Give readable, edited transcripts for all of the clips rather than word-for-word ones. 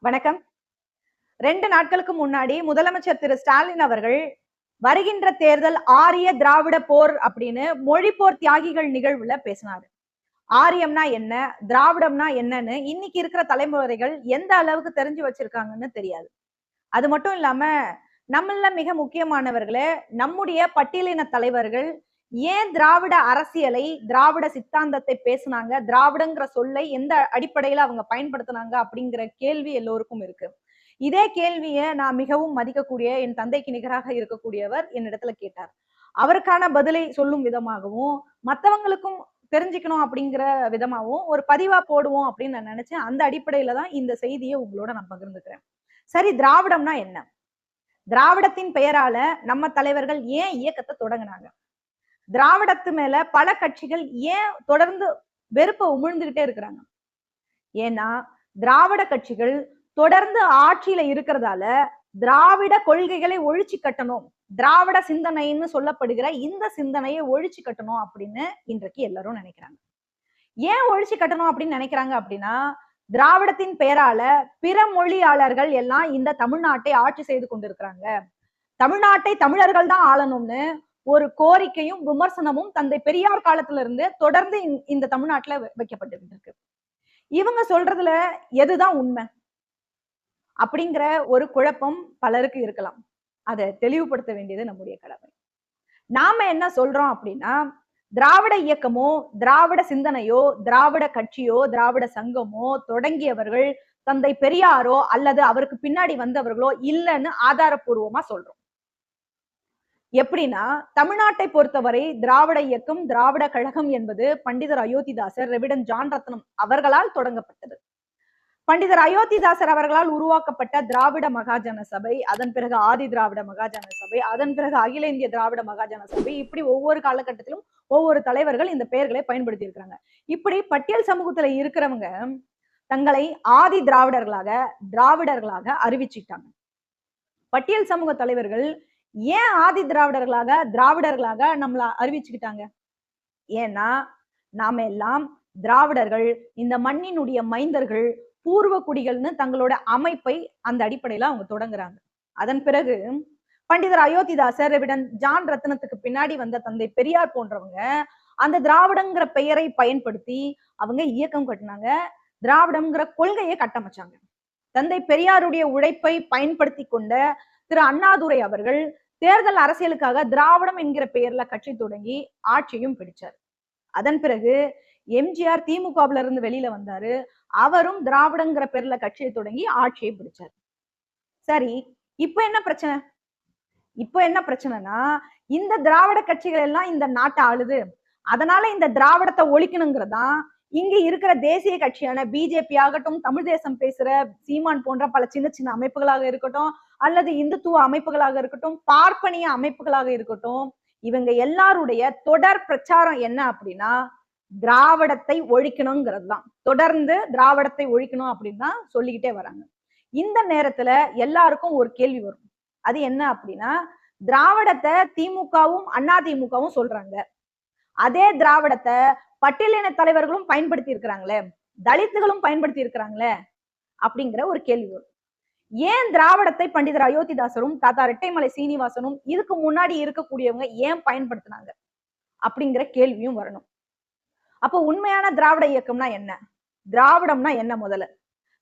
வணக்கம். 2 நாட்களுக்கு முன்னாடி முதலமைச்சர் திரு ஸ்டாலின் அவர்கள் வருகின்ற தேர்தல் ஆரிய திராவிட போர் அப்படின்னு மொழிப்போர் தியாகிகள் நிகழ்வுல பேசினாரு. ஆரியம்னா என்ன, திராவிடம்னா என்னன்னு இன்னைக்கு இருக்கிற தலைமுறைகள் எந்த அளவுக்கு தெரிஞ்சு வச்சிருக்காங்கன்னு தெரியாது. அது மட்டும் இல்லாம நம்மள மிக முக்கியமானவர்களே நம்முடைய பட்டியலின தலைவர்கள் ஏன் திராவிட அரசியலை, திராவிட சித்தாந்தத்தை பேசுனாங்க, திராவிடங்கிற சொல்லை எந்த அடிப்படையில அவங்க பயன்படுத்தினாங்க அப்படிங்கிற கேள்வி எல்லோருக்கும் இருக்கு. இதே கேள்வியை நான் மிகவும் மதிக்கக்கூடிய என் தந்தைக்கு நிகராக இருக்கக்கூடியவர் என்னிடத்துல கேட்டார். அவருக்கான பதிலை சொல்லும் விதமாகவும் மத்தவங்களுக்கும் தெரிஞ்சுக்கணும் அப்படிங்கிற விதமாகவும் ஒரு பதிவா போடுவோம் அப்படின்னு நான் நினைச்சேன். அந்த அடிப்படையில தான் இந்த செய்தியை உங்களோட நான் பகிர்ந்துக்கிறேன். சரி, திராவிடம்னா என்ன? திராவிடத்தின் பெயரால நம்ம தலைவர்கள் ஏன் இயக்கத்தை தொடங்கினாங்க? திராவிடத்து மேல பல கட்சிகள் ஏன் தொடர்ந்து வெறுப்பை உமிழ்ந்துகிட்டே இருக்கிறாங்க? ஏன்னா திராவிட கட்சிகள் தொடர்ந்து ஆட்சியில இருக்கிறதால திராவிட கொள்கைகளை ஒழிச்சு கட்டணும், திராவிட சிந்தனைன்னு சொல்லப்படுகிற இந்த சிந்தனையை ஒழிச்சு கட்டணும் அப்படின்னு இன்றைக்கு எல்லாரும் நினைக்கிறாங்க. ஏன் ஒழிச்சு கட்டணும் அப்படின்னு நினைக்கிறாங்க அப்படின்னா, திராவிடத்தின் பெயரால பிற மொழியாளர்கள் எல்லாம் இந்த தமிழ்நாட்டை ஆட்சி செய்து கொண்டிருக்கிறாங்க. தமிழ்நாட்டை தமிழர்கள் தான் ஆளணும்னு ஒரு கோரிக்கையும் விமர்சனமும் தந்தை பெரியார் காலத்துல இருந்து தொடர்ந்து இந்த தமிழ்நாட்டுல வைக்கப்பட்டு இருக்கு. இவங்க சொல்றதுல எதுதான் உண்மை அப்படிங்கிற ஒரு குழப்பம் பலருக்கு இருக்கலாம். அதை தெளிவுபடுத்த வேண்டியது நம்முடைய கடமை. நாம என்ன சொல்றோம் அப்படின்னா, திராவிட இயக்கமோ, திராவிட சிந்தனையோ, திராவிட கட்சியோ, திராவிட சங்கமோ தொடங்கியவர்கள் தந்தை பெரியாரோ அல்லது அவருக்கு பின்னாடி வந்தவர்களோ இல்லைன்னு ஆதாரப்பூர்வமா சொல்றோம். எப்படின்னா, தமிழ்நாட்டை பொறுத்தவரை திராவிட இயக்கம், திராவிட கழகம் என்பது பண்டிதர் அயோத்திதாசர், ரெவிடன் ஜான் ரத்னம் அவர்களால் தொடங்கப்பட்டது. பண்டிதர் அயோத்திதாசர் அவர்களால் உருவாக்கப்பட்ட திராவிட மகாஜன சபை, அதன் பிறகு ஆதி திராவிட மகாஜன சபை, அதன் பிறகு அகில இந்திய திராவிட மகாஜன சபை, இப்படி ஒவ்வொரு காலகட்டத்திலும் ஒவ்வொரு தலைவர்கள் இந்த பெயர்களை பயன்படுத்தி இருக்கிறாங்க. இப்படி பட்டியல் சமூகத்துல இருக்கிறவங்க தங்களை ஆதி திராவிடர்களாக அறிவிச்சுட்டாங்க. பட்டியல் சமூக தலைவர்கள் ஏன் ஆதி திராவிடர்களாக நம்மள அறிவிச்சுக்கிட்டாங்க? ஏன்னா நாம எல்லாம் திராவிடர்கள், இந்த மண்ணினுடைய மைந்தர்கள், பூர்வ குடிகள்னு தங்களோட அமைப்பை அந்த அடிப்படையில அவங்க தொடங்குறாங்க. அதன் பிறகு பண்டிதர் அயோத்திதாசர், ரெவிடன் ஜான் ரத்னத்துக்கு பின்னாடி வந்த தந்தை பெரியார் போன்றவங்க அந்த திராவிடங்கிற பெயரை பயன்படுத்தி அவங்க இயக்கம் கட்டினாங்க, திராவிடம்ங்கிற கொள்கையை கட்டமைச்சாங்க. தந்தை பெரியாருடைய உழைப்பை பயன்படுத்தி கொண்ட திரு அண்ணாதுரை அவர்கள் தேர்தல் அரசியலுக்காக திராவிடம் என்கிற பெயர்ல கட்சி தொடங்கி ஆட்சியும் பிடிச்சார். அதன் பிறகு எம்ஜிஆர் திமுகவுல இருந்து வெளியில வந்தாரு. அவரும் திராவிடங்கிற பேர்ல கட்சியை தொடங்கி ஆட்சியை பிடிச்சார். சரி, இப்ப என்ன பிரச்சனை? இப்ப என்ன பிரச்சனைனா, இந்த திராவிட கட்சிகள் எல்லாம் இந்த நாட்டை ஆளுது, அதனால இந்த திராவிடத்தை ஒழிக்கணுங்கிறதா இங்க இருக்கிற தேசிய கட்சியான பிஜேபி ஆகட்டும், தமிழ் தேசம் பேசுற சீமான் போன்ற பல சின்ன சின்ன அமைப்புகளாக இருக்கட்டும், அல்லது இந்துத்துவ அமைப்புகளாக இருக்கட்டும், பார்ப்பனிய அமைப்புகளாக இருக்கட்டும், இவங்க எல்லாருடைய தொடர் பிரச்சாரம் என்ன அப்படின்னா, திராவிடத்தை ஒழிக்கணுங்கிறது தான். தொடர்ந்து திராவிடத்தை ஒழிக்கணும் அப்படின்னு தான் சொல்லிக்கிட்டே வராங்க. இந்த நேரத்துல எல்லாருக்கும் ஒரு கேள்வி வரும். அது என்ன அப்படின்னா, திராவிடத்தை திமுகவும் அதிமுகவும் சொல்றாங்க, அதே திராவிடத்தை பட்டியலின தலைவர்களும் பயன்படுத்தி இருக்கிறாங்களே, தலித்துகளும் பயன்படுத்தி இருக்கிறாங்களே அப்படிங்கிற ஒரு கேள்வி வரும். ஏன் திராவிடத்தை பண்டிதர் அயோத்திதாசரும் தாத்தா ரெட்டைமலை சீனிவாசனும் இதுக்கு முன்னாடி இருக்கக்கூடியவங்க ஏன் பயன்படுத்தினாங்க அப்படிங்கிற கேள்வியும் வரணும். அப்போ உண்மையான திராவிட இயக்கம்னா என்ன? திராவிடம்னா என்ன? முதல்ல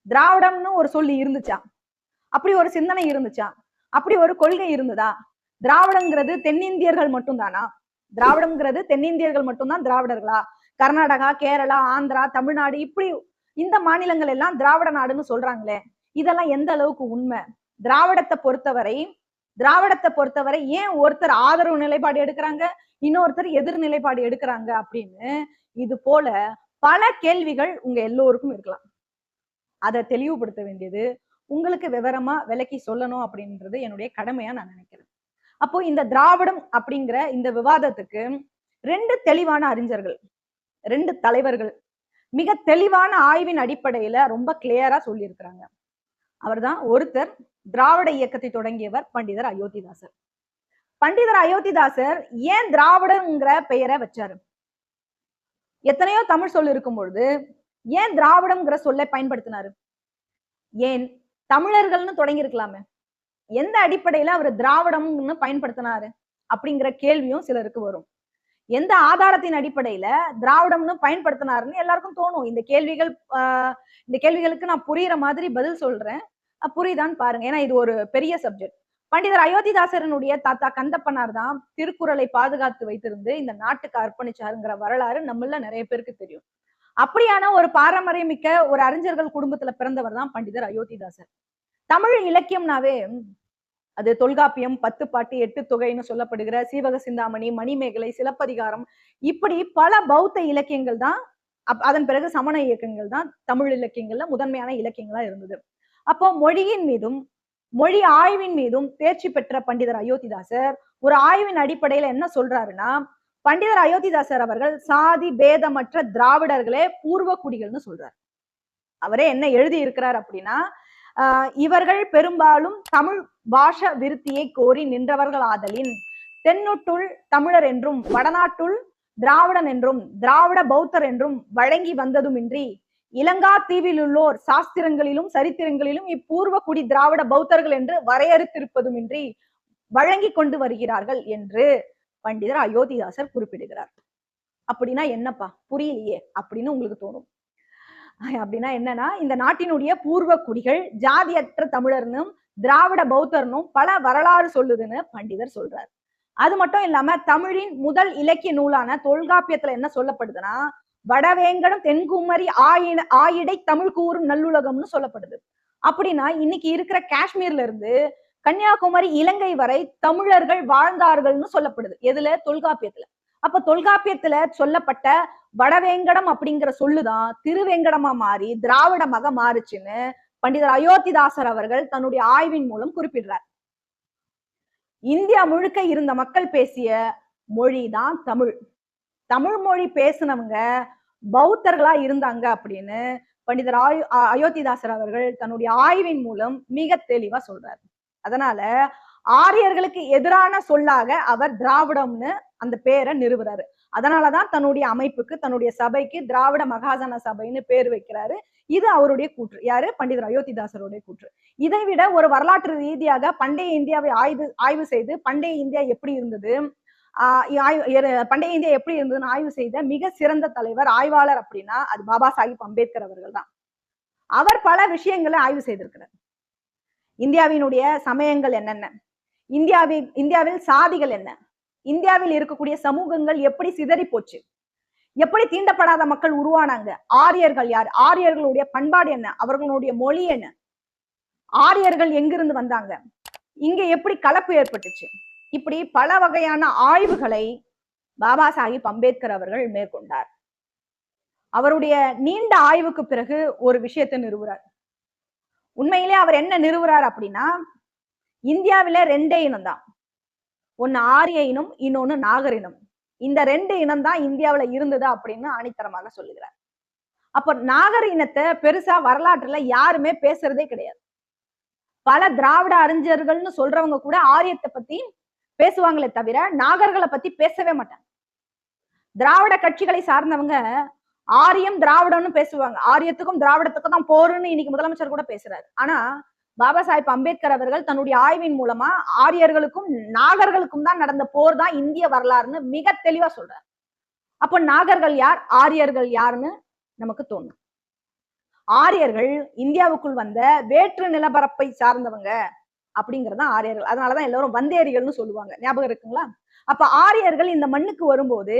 திராவிடம்னு ஒரு சொல்லி இருந்துச்சா? அப்படி ஒரு சிந்தனை இருந்துச்சா? அப்படி ஒரு கொள்கை இருந்ததா? திராவிடங்கிறது தென்னிந்தியர்கள் மட்டும்தானா? திராவிடம்ங்கிறது தென்னிந்தியர்கள் மட்டும்தான் திராவிடர்களா? கர்நாடகா, கேரளா, ஆந்திரா, தமிழ்நாடு, இப்படி இந்த மாநிலங்கள் எல்லாம் திராவிட நாடுன்னு சொல்றாங்களே, இதெல்லாம் எந்த அளவுக்கு உண்மை? திராவிடத்தை பொறுத்தவரை ஏன் ஒருத்தர் ஆதரவு நிலைப்பாடு எடுக்கிறாங்க, இன்னொருத்தர் எதிர் நிலைப்பாடு எடுக்கிறாங்க அப்படின்னு இது போல பல கேள்விகள் உங்க எல்லோருக்கும் இருக்கலாம். அதை தெளிவுபடுத்த வேண்டியது, உங்களுக்கு விவரமா விளக்கி சொல்லணும் அப்படின்றது என்னுடைய கடமையா நான் நினைக்கிறேன். அப்போ இந்த திராவிடம் அப்படிங்கிற இந்த விவாதத்துக்கு 2 தெளிவான அறிஞர்கள், 2 தலைவர்கள் மிக தெளிவான ஆய்வின் அடிப்படையில ரொம்ப கிளியரா சொல்லி இருக்கிறாங்க. அவர்தான் ஒருத்தர் திராவிட இயக்கத்தை தொடங்கியவர் பண்டிதர் அயோத்திதாசர். பண்டிதர் அயோத்திதாசர் ஏன் திராவிடங்கிற பெயரை வச்சாரு? எத்தனையோ தமிழ் சொல் இருக்கும் பொழுது ஏன் திராவிடம்ங்கிற சொல்லை பயன்படுத்தினாரு? ஏன் தமிழர்கள்னு தொடங்கி இருக்கலாமே. எந்த அடிப்படையில அவர் திராவிடம்னு பயன்படுத்தினாரு அப்படிங்கிற கேள்வியும் சிலருக்கு வரும். எந்த ஆதாரத்தின் அடிப்படையில திராவிடம்னு பயன்படுத்தினாருன்னு எல்லாருக்கும் தோணும். இந்த கேள்விகளுக்கு நான் புரியுற மாதிரி பதில் சொல்றேன். புரியுதான்னு பாருங்க. ஏன்னா இது ஒரு பெரிய சப்ஜெக்ட். பண்டிதர் அயோத்திதாசரனுடைய தாத்தா கந்தப்பனார் தான் திருக்குறளை பாதுகாத்து வைத்திருந்து இந்த நாட்டுக்கு அர்ப்பணிச்சாருங்கிற வரலாறு நம்மள நிறைய பேருக்கு தெரியும். அப்படியான ஒரு பாரம்பரியமிக்க ஒரு அறிஞர்கள் குடும்பத்துல பிறந்தவர் தான் பண்டிதர் அயோத்திதாசர். தமிழ் இலக்கியம்னாவே அது தொல்காப்பியம், 10 பாட்டு, 8 தொகைன்னு சொல்லப்படுகிற சீவக சிந்தாமணி, மணிமேகலை, சிலப்பதிகாரம், இப்படி பல பௌத்த இலக்கியங்கள் தான். அதன் பிறகு சமண இயக்கங்கள் தான் தமிழ் இலக்கியங்கள்ல முதன்மையான இலக்கியங்களா இருந்தது. அப்போ மொழியின் மீதும் மொழி ஆய்வின் மீதும் தேர்ச்சி பெற்ற பண்டிதர் அயோத்திதாசர் ஒரு ஆய்வின் அடிப்படையில என்ன சொல்றாருன்னா, பண்டிதர் அயோத்திதாசர் அவர்கள் சாதி பேதமற்ற திராவிடர்களே பூர்வ குடிகள்னு சொல்றார். அவரே என்ன எழுதி இருக்கிறார் அப்படின்னா, இவர்கள் பெரும்பாலும் தமிழ் பாஷ விருத்தியை கோரி நின்றவர்கள் ஆதலின் தென்னுட்டுள் தமிழர் என்றும் வடநாட்டுள் திராவிடன் என்றும் திராவிட பௌத்தர் என்றும் வழங்கி வந்ததுமின்றி இலங்கா தீவில் உள்ளோர் சாஸ்திரங்களிலும் சரித்திரங்களிலும் இப்பூர்வ குடி திராவிட பௌத்தர்கள் என்று வரையறுத்திருப்பதுமின்றி வழங்கி கொண்டு வருகிறார்கள் என்று பண்டிதர் அயோத்திதாசர் குறிப்பிடுகிறார். அப்படின்னா என்னப்பா புரியலையே அப்படின்னு உங்களுக்கு தோணும். அப்படின்னா என்னன்னா, இந்த நாட்டினுடைய பூர்வ குடிகள் ஜாதியற்ற தமிழர்னும் திராவிட பௌத்தர்னும் பல வரலாறு சொல்லுதுன்னு பண்டிதர் சொல்றார். அது மட்டும் இல்லாம தமிழின் முதல் இலக்கிய நூலான தொல்காப்பியத்துல என்ன சொல்லப்படுதுன்னா, வடவேங்கடம் தென்குமரி ஆயிடை தமிழ் கூறும் நல்லுலகம்னு சொல்லப்படுது. அப்படின்னா இன்னைக்கு இருக்கிற காஷ்மீர்ல இருந்து கன்னியாகுமரி இலங்கை வரை தமிழர்கள் வாழ்ந்தார்கள்னு சொல்லப்படுது. எதுல? தொல்காப்பியத்துல. அப்ப தொல்காப்பியத்துல சொல்லப்பட்ட வடவேங்கடம் அப்படிங்கிற சொல்லுதான் திருவேங்கடமா மாறி திராவிடமாக மாறுச்சுன்னு பண்டிதர் அயோத்திதாசர் அவர்கள் தன்னுடைய ஆய்வின் மூலம் குறிப்பிடுறார். இந்தியா முழுக்க இருந்த மக்கள் பேசிய மொழிதான் தமிழ். தமிழ் மொழி பேசினவங்க பௌத்தர்களா இருந்தாங்க அப்படின்னு பண்டிதர் அயோத்திதாசர் அவர்கள் தன்னுடைய ஆய்வின் மூலம் மிக தெளிவா சொல்றாரு. அதனால ஆரியர்களுக்கு எதிரான சொல்லாக அவர் திராவிடம்னு அந்த பேரை நிறுவுறாரு. அதனாலதான் தன்னுடைய அமைப்புக்கு, தன்னுடைய சபைக்கு திராவிட மகாஜன சபைன்னு பேர் வைக்கிறாரு. இது அவருடைய கூற்று. யாரு? பண்டிதர் அயோத்திதாசருடைய கூற்று. இதை விட ஒரு வரலாற்று ரீதியாக பண்டைய இந்தியாவை ஆய்வு செய்து பண்டைய இந்தியா எப்படி இருந்தது, பண்டைய இந்தியா எப்படி இருந்ததுன்னு ஆய்வு செய்த மிக சிறந்த தலைவர், ஆய்வாளர் அப்படின்னா அது பாபா சாஹிப் அம்பேத்கர் அவர்கள் தான். அவர் பல விஷயங்களை ஆய்வு செய்திருக்கிறார். இந்தியாவினுடைய சமயங்கள் என்னென்ன, இந்தியாவில் சாதிகள் என்ன, இந்தியாவில் இருக்கக்கூடிய சமூகங்கள் எப்படி சிதறி போச்சு, எப்படி தீண்டப்படாத மக்கள் உருவானாங்க, ஆரியர்கள் யார், ஆரியர்களுடைய பண்பாடு என்ன, அவர்களுடைய மொழி என்ன, ஆரியர்கள் எங்கிருந்து வந்தாங்க, இங்க எப்படி கலப்பு ஏற்பட்டுச்சு, இப்படி பல வகையான ஆய்வுகளை பாபா சாஹிப் அம்பேத்கர் அவர்கள் மேற்கொண்டார். அவருடைய நீண்ட ஆய்வுக்கு பிறகு ஒரு விஷயத்தை நிறுவுறார். உண்மையிலே அவர் என்ன நிறுவுறார் அப்படின்னா, இந்தியாவில 2 இனம் தான். ஒன்னு ஆரிய இனம், இன்னொன்னு நாகர் இனம். இந்த 2 இனம் தான் இந்தியாவில இருந்தது அப்படின்னு ஆணித்தரமாக சொல்லுகிறார். அப்ப நாகர் இனத்தை பெருசா வரலாற்றுல யாருமே பேசுறதே கிடையாது. பல திராவிட அறிஞர்கள்னு சொல்றவங்க கூட ஆரியத்தை பத்தி பேசுவாங்களே தவிர நாகர்களை பத்தி பேசவே மாட்டாங்க. திராவிட கட்சிகளை சார்ந்தவங்க ஆரியம் திராவிடம்னு பேசுவாங்க. ஆரியத்துக்கும் திராவிடத்துக்கும் தான் போருன்னு இன்னைக்கு முதலமைச்சர் கூட பேசுறாரு. ஆனா பாபா சாஹிப் அம்பேத்கர் அவர்கள் தன்னுடைய ஆய்வின் மூலமா ஆரியர்களுக்கும் நாகர்களுக்கும் தான் நடந்த போர் தான் இந்திய வரலாறுன்னு மிக தெளிவா சொல்றார். அப்போ நாகர்கள் யார், ஆரியர்கள் யாருன்னு நமக்கு தோணும். ஆரியர்கள் இந்தியாவுக்குள் வந்த வேற்று நிலப்பரப்பை சார்ந்தவங்க அப்படிங்கறதான் ஆரியர்கள். அதனாலதான் எல்லாரும் வந்தேரிகள்னு சொல்லுவாங்க. ஞாபகம் இருக்குங்களா? அப்ப ஆரியர்கள் இந்த மண்ணுக்கு வரும்போது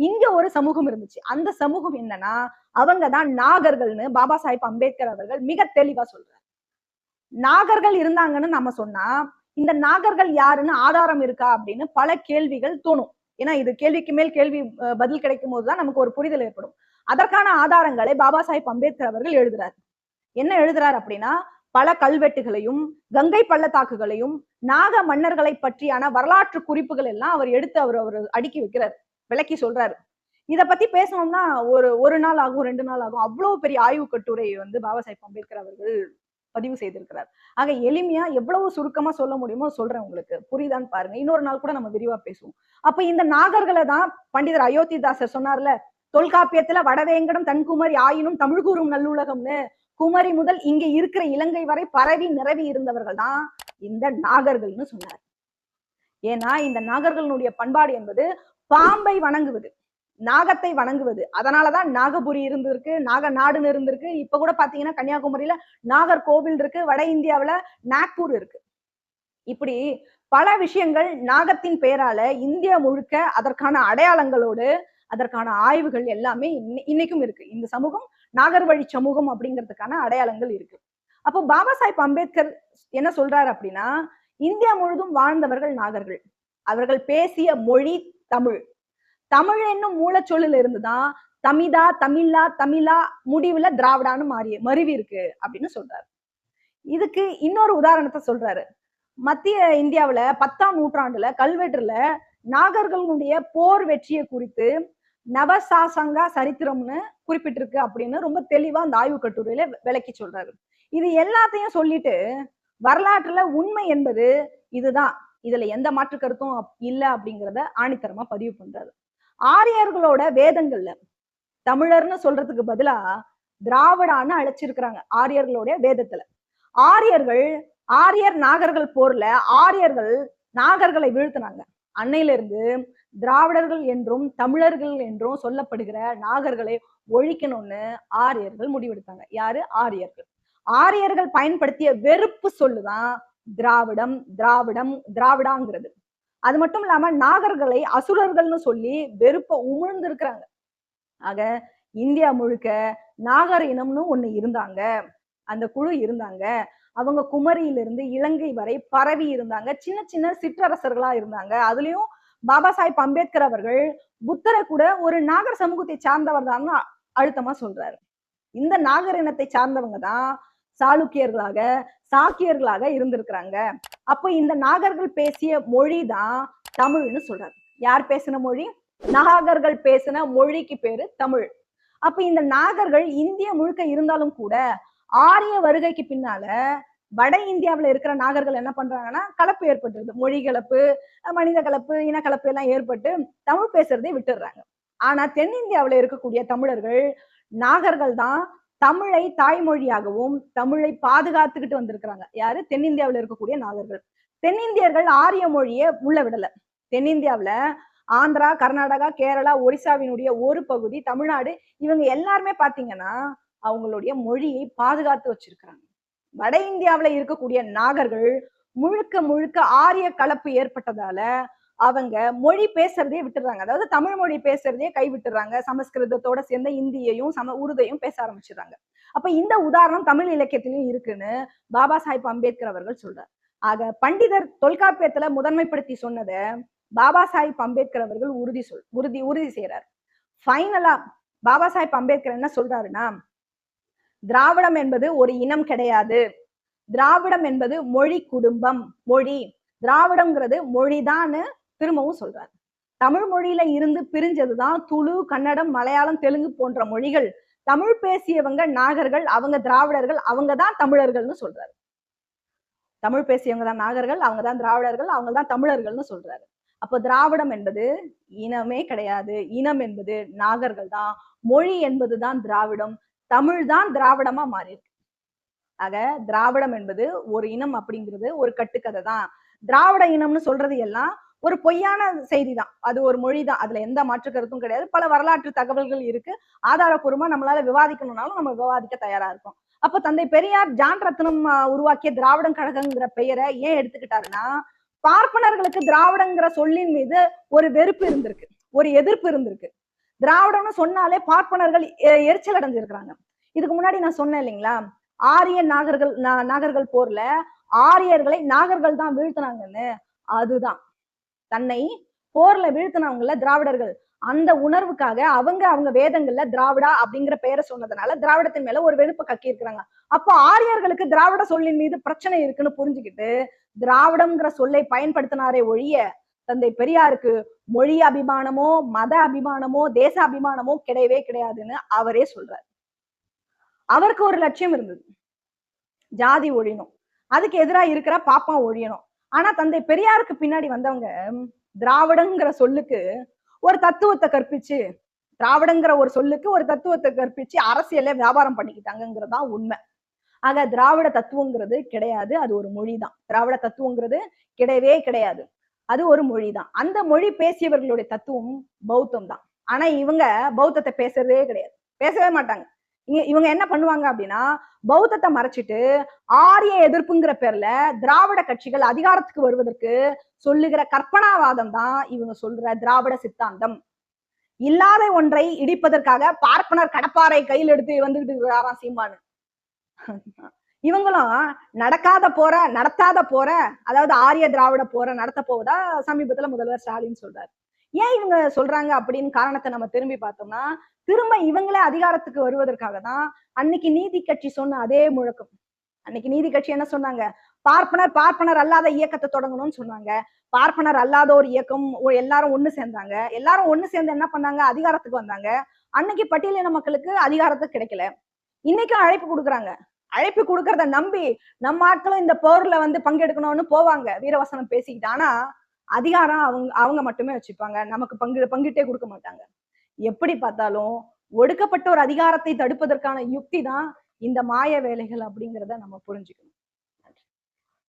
இங்க ஒரு சமூகம் இருந்துச்சு. அந்த சமூகம் என்னன்னா அவங்கதான் நாகர்கள்னு பாபா சாஹிப் அம்பேத்கர் அவர்கள் மிக தெளிவா சொல்றாரு. நாகர்கள் இருந்தாங்கன்னு நம்ம சொன்னா இந்த நாகர்கள் யாருன்னு ஆதாரம் இருக்கா அப்படின்னு பல கேள்விகள் தோணும். ஏன்னா இது கேள்விக்கு மேல் கேள்வி பதில் கிடைக்கும் போதுதான் நமக்கு ஒரு புரிதல் ஏற்படும். அதற்கான ஆதாரங்களை பாபா சாஹிப் அம்பேத்கர் அவர்கள் எழுதுறார். என்ன எழுதுறார் அப்படின்னா, பல கல்வெட்டுகளையும் கங்கை பள்ளத்தாக்குகளையும் நாக மன்னர்களை பற்றியான வரலாற்று குறிப்புகள் எல்லாம் அவர் எடுத்து அவர் அடுக்கி வைக்கிறார், விளக்கி சொல்றாரு. இத பத்தி பேசணும்னா ஒரு நாள் ஆகும், 2 நாள் ஆகும். அவ்வளவு பெரிய ஆய்வு கட்டுரை பாபா சாஹிப் அம்பேத்கர் அவர்கள் பதிவு செய்திருக்கிறார். ஆக எளிமையா எவ்வளவு சுருக்கமா சொல்ல முடியுமோ சொல்றேன், உங்களுக்கு புரியுதான்னு பாருங்க. இன்னொரு நாள் கூட நம்ம விரிவா பேசுவோம். அப்ப இந்த நாகர்களை தான் பண்டிதர் அயோத்திதாசர் சொன்னார்ல, தொல்காப்பியத்துல வடவேங்கடம் தன்குமரி ஆயினும் தமிழ் கூறும் நல்லுலகம்னு குமரி முதல் இங்க இருக்கிற இலங்கை வரை பரவி நிரவி இருந்தவர்கள் தான் இந்த நாகர்கள்னு சொன்னார். ஏன்னா இந்த நாகர்களுடைய பண்பாடு என்பது பாம்பை வணங்குவது, நாகத்தை வணங்குவது. அதனாலதான் நாகபுரி இருந்திருக்கு, நாக நாடுன்னு இருந்திருக்கு. இப்ப கூட பாத்தீங்கன்னா கன்னியாகுமரியில நாகர்கோவில் இருக்கு, வட இந்தியாவுல நாக்பூர் இருக்கு. இப்படி பல விஷயங்கள் நாகத்தின் பெயரால இந்தியா முழுக்க அதற்கான அடையாளங்களோடு அதற்கான ஆய்வுகள் எல்லாமே இன்னைக்கும் இருக்கு. இந்த சமூகம் நாகர் வழி சமூகம் அப்படிங்கிறதுக்கான அடையாளங்கள் இருக்கு. அப்போ பாபா சாஹிப் அம்பேத்கர் என்ன சொல்றாரு அப்படின்னா, இந்தியா முழுதும் வாழ்ந்தவர்கள் நாகர்கள். அவர்கள் பேசிய மொழி தமிழ். தமிழ் என்னும் மூலச்சொல்லில் இருந்துதான் தமிதா, தமிழா, தமிழா முடிவுல திராவிடான்னு மருவி இருக்கு அப்படின்னு சொல்றாரு. இதுக்கு இன்னொரு உதாரணத்தை சொல்றாரு. மத்திய இந்தியாவுல 10ஆம் நூற்றாண்டுல கல்வெட்டுல நாகர்களுடைய போர் வெற்றியை குறித்து நவசாசங்கா சரித்திரம்னு குறிப்பிட்டிருக்கு அப்படின்னு ரொம்ப தெளிவா அந்த ஆய்வு கட்டுரையில விளக்கி சொல்றாரு. இது எல்லாத்தையும் சொல்லிட்டு வரலாற்றுல உண்மை என்பது இதுதான், இதுல எந்த மாற்று கருத்தும் இல்ல அப்படிங்கிறத ஆணித்தரமா பதிவு பண்றாரு. ஆரியர்களோட வேதங்கள்ல தமிழர்னு சொல்றதுக்கு பதிலா திராவிடான்னு அழைச்சிருக்கிறாங்க ஆரியர்களுடைய வேதத்துல. ஆரியர் நாகர்கள் போர்ல ஆரியர்கள் நாகர்களை வீழ்த்தினாங்க. அன்னையில இருந்து திராவிடர்கள் என்றும் தமிழர்கள் என்றும் சொல்லப்படுகிற நாகர்களை ஒழிக்கணும்னு ஆரியர்கள் முடிவெடுத்தாங்க. யாரு? ஆரியர்கள். ஆரியர்கள் பயன்படுத்திய வெறுப்பு சொல்லுதான் திராவிடம், திராவிடம், திராவிடாங்கிறது. அது மட்டும் இல்லாம நாகர்களை அசுரர்கள்னு சொல்லி வெறுப்ப உமிழ்ந்து இருக்கிறாங்க. ஆக இந்தியா முழுக்க நாகர் இனம்னு ஒண்ணு இருந்தாங்க, அந்த குழு இருந்தாங்க. அவங்க குமரியிலிருந்து இலங்கை வரை பரவி இருந்தாங்க. சின்ன சின்ன சிற்றரசர்களா இருந்தாங்க. அதுலயும் பாபா சாஹிப் அம்பேத்கர் அவர்கள் புத்தரை கூட ஒரு நாகர் சமூகத்தை சார்ந்தவர் தான் அழுத்தமா சொல்றாரு. இந்த நாகர் இனத்தை சார்ந்தவங்க தான் சாளுக்கியர்களாக, சாக்கியர்களாக இருந்திருக்கிறாங்க. அப்ப இந்த நாகர்கள் பேசிய மொழி தான் தமிழ்னு சொல்றாரு. யார் பேசின மொழி? நாகர்கள் பேசின மொழிக்கு பேரு தமிழ். அப்ப இந்த நாகர்கள் இந்தியா முழுக்க இருந்தாலும் கூட ஆரிய வருகைக்கு பின்னால வட இந்தியாவில இருக்கிற நாகர்கள் என்ன பண்றாங்கன்னா கலப்பு ஏற்பட்டுருது. மொழி கலப்பு, மனித கலப்பு, இன கலப்பு எல்லாம் ஏற்பட்டு தமிழ் பேசுறதே விட்டுடுறாங்க. ஆனா தென்னிந்தியாவில இருக்கக்கூடிய தமிழர்கள் நாகர்கள் தான் தமிழை தாய்மொழியாகவும் தமிழை பாதுகாத்துக்கிட்டு வந்திருக்கிறாங்க. யாரு? தென்னிந்தியாவில இருக்கக்கூடிய நாகர்கள். தென்னிந்தியர்கள் ஆரிய மொழியை உள்ள விடல. தென்னிந்தியாவில ஆந்திரா, கர்நாடகா, கேரளா, ஒரிசாவினுடைய ஒரு பகுதி, தமிழ்நாடு, இவங்க எல்லாருமே பாத்தீங்கன்னா அவங்களுடைய மொழியை பாதுகாத்து வச்சிருக்கிறாங்க. வட இந்தியாவில இருக்கக்கூடிய நாகர்கள் முழுக்க முழுக்க ஆரிய கலப்பு ஏற்பட்டதால அவங்க மொழி பேசுறதே விட்டுறாங்க. அதாவது தமிழ் மொழி பேசுறதே கை விட்டுறாங்க. சமஸ்கிருதத்தோட சேர்ந்த இந்தியையும் உருதையும் பேச ஆரம்பிச்சிடுறாங்க. அப்ப இந்த உதாரணம் தமிழ் இலக்கியத்திலும் இருக்குன்னு பாபா சாஹிப் அம்பேத்கர் அவர்கள் சொல்றார். ஆக பண்டிதர் தொல்காப்பியத்துல முதன்மைப்படுத்தி சொன்னதை பாபா சாஹிப் அம்பேத்கர் அவர்கள் உறுதி செய்யறார். ஃபைனலா பாபா சாஹிப் அம்பேத்கர் என்ன சொல்றாருன்னா, திராவிடம் என்பது ஒரு இனம் கிடையாது. திராவிடம் என்பது மொழி குடும்பம். மொழி, திராவிடம்ங்கிறது மொழிதான்னு திரும்பவும் சொல்றாரு. தமிழ் மொழியில இருந்து பிரிஞ்சதுதான் துளு, கன்னடம், மலையாளம், தெலுங்கு போன்ற மொழிகள். தமிழ் பேசியவங்க நாகர்கள், அவங்க திராவிடர்கள், அவங்கதான் தமிழர்கள்னு சொல்றாரு. தமிழ் பேசியவங்க தான் நாகர்கள், அவங்கதான் திராவிடர்கள், அவங்கதான் தமிழர்கள்னு சொல்றாரு. அப்போ திராவிடம் என்பது இனமே கிடையாது. இனம் என்பது நாகர்கள் தான். மொழி என்பதுதான் திராவிடம். தமிழ் தான் திராவிடமா மாறி இருக்கு. ஆக திராவிடம் என்பது ஒரு இனம் அப்படிங்கிறது ஒரு கட்டுக்கதை தான். திராவிட இனம்னு சொல்றது எல்லாம் ஒரு பொய்யான செய்தி தான். அது ஒரு மொழி தான். அதுல எந்த மாற்று கருத்தும் கிடையாது. பல வரலாற்று தகவல்கள் இருக்கு. ஆதாரப்பூர்வமா நம்மளால விவாதிக்கணும்னாலும் நம்ம விவாதிக்க தயாரா இருக்கோம். அப்ப தந்தை பெரியார் ஜான் ரத்னம் உருவாக்கிய திராவிடம் கழகங்கிற பெயரை ஏன் எடுத்துக்கிட்டாருன்னா, பார்ப்பனர்களுக்கு திராவிடங்கிற சொல்லின் மீது ஒரு வெறுப்பு இருந்திருக்கு, ஒரு எதிர்ப்பு இருந்திருக்கு. திராவிடம்னு சொன்னாலே பார்ப்பனர்கள் எரிச்சல் அடைஞ்சிருக்கிறாங்க. இதுக்கு முன்னாடி நான் சொன்னேன் இல்லைங்களா, ஆரிய நாகர்கள் போர்ல ஆரியர்களை நாகர்கள் தான் வீழ்த்தினாங்கன்னு. அதுதான் தன்னை போர்ல வீழ்த்தினவங்கள திராவிடர்கள். அந்த உணர்வுக்காக அவங்க வேதங்கள்ல திராவிடா அப்படிங்கிற பெயரை சொன்னதுனால திராவிடத்தின் மேல ஒரு வெறுப்பை கக்கி இருக்கிறாங்க. அப்போ ஆரியர்களுக்கு திராவிட சொல்லின் மீது பிரச்சனை இருக்குன்னு புரிஞ்சுக்கிட்டு திராவிடம்ங்கிற சொல்லை பயன்படுத்தினாரே ஒழிய தந்தை பெரியாருக்கு மொழி அபிமானமோ, மத அபிமானமோ, தேச அபிமானமோ கிடையவே கிடையாதுன்னு அவரே சொல்றாரு. அவருக்கு ஒரு லட்சியம் இருந்தது, ஜாதி ஒழியணும், அதுக்கு எதிராக இருக்கிற பாப்பா ஒழியணும். ஆனா தந்தை பெரியாருக்கு பின்னாடி வந்தவங்க திராவிடங்கிற சொல்லுக்கு ஒரு தத்துவத்தை கற்பிச்சு திராவிடங்கிற ஒரு சொல்லுக்கு ஒரு தத்துவத்தை கற்பிச்சு அரசியல வியாபாரம் பண்ணிக்கிட்டாங்கிறதா உண்மை. ஆக திராவிட தத்துவங்கிறது கிடையாது. அது ஒரு மொழிதான். திராவிட தத்துவங்கிறது கிடையவே கிடையாது. அது ஒரு மொழிதான். அந்த மொழி பேசியவர்களுடைய தத்துவம் பௌத்தம் தான். ஆனா இவங்க பௌத்தத்தை பேசுறதே கிடையாது. பேசவே மாட்டாங்க. இவங்க என்ன பண்ணுவாங்க அப்படின்னா, பௌத்தத்தை மறைச்சிட்டு ஆரிய எதிர்ப்புங்கிற பேர்ல திராவிட கட்சிகள் அதிகாரத்துக்கு வருவதற்கு சொல்லுகிற கற்பனாவாதம் தான் இவங்க சொல்ற திராவிட சித்தாந்தம். இல்லாத ஒன்றை இடிப்பதற்காக பார்ப்பனர் கடப்பாரை கையில் எடுத்து வந்துகிட்டு இருக்கிறாராம் சீமானு. இவங்களும் நடத்தாத போற, அதாவது ஆரிய திராவிட போற நடத்த போவதா சமீபத்துல முதல்வர் ஸ்டாலின் சொல்றாரு. ஏன் இவங்க சொல்றாங்க அப்படின்னு காரணத்தை நம்ம திரும்பி பார்த்தோம்னா, திரும்ப இவங்களே அதிகாரத்துக்கு வருவதற்காக தான் அன்னைக்கு நீதி கட்சி சொன்ன அதே முழக்கம். அன்னைக்கு நீதி கட்சி என்ன சொன்னாங்க? பார்ப்பனர் அல்லாத இயக்கத்தை தொடங்கணும்னு சொன்னாங்க. பார்ப்பனர் அல்லாத ஒரு இயக்கம் எல்லாரும் ஒண்ணு சேர்ந்தாங்க. எல்லாரும் ஒண்ணு சேர்ந்து என்ன பண்ணாங்க? அதிகாரத்துக்கு வந்தாங்க. அன்னைக்கு பட்டியலின மக்களுக்கு அதிகாரத்து கிடைக்கல. இன்னைக்கும் அழைப்பு கொடுக்குறாங்க. அழைப்பு கொடுக்கறத நம்பி நம்ம ஆட்களும் இந்த போர்ல வந்து பங்கெடுக்கணும்னு போவாங்க வீரவசனம் பேசிக்கிட்டு. ஆனா அதிகாரம் அவங்க மட்டுமே வச்சுப்பாங்க. நமக்கு பங்கிட்டே கொடுக்க மாட்டாங்க. எப்படி பார்த்தாலும் ஒடுக்கப்பட்ட ஒரு அதிகாரத்தை தடுப்பதற்கான யுக்தி தான் இந்த மாய வேலைகள் அப்படிங்கிறத நம்ம புரிஞ்சுக்கணும்.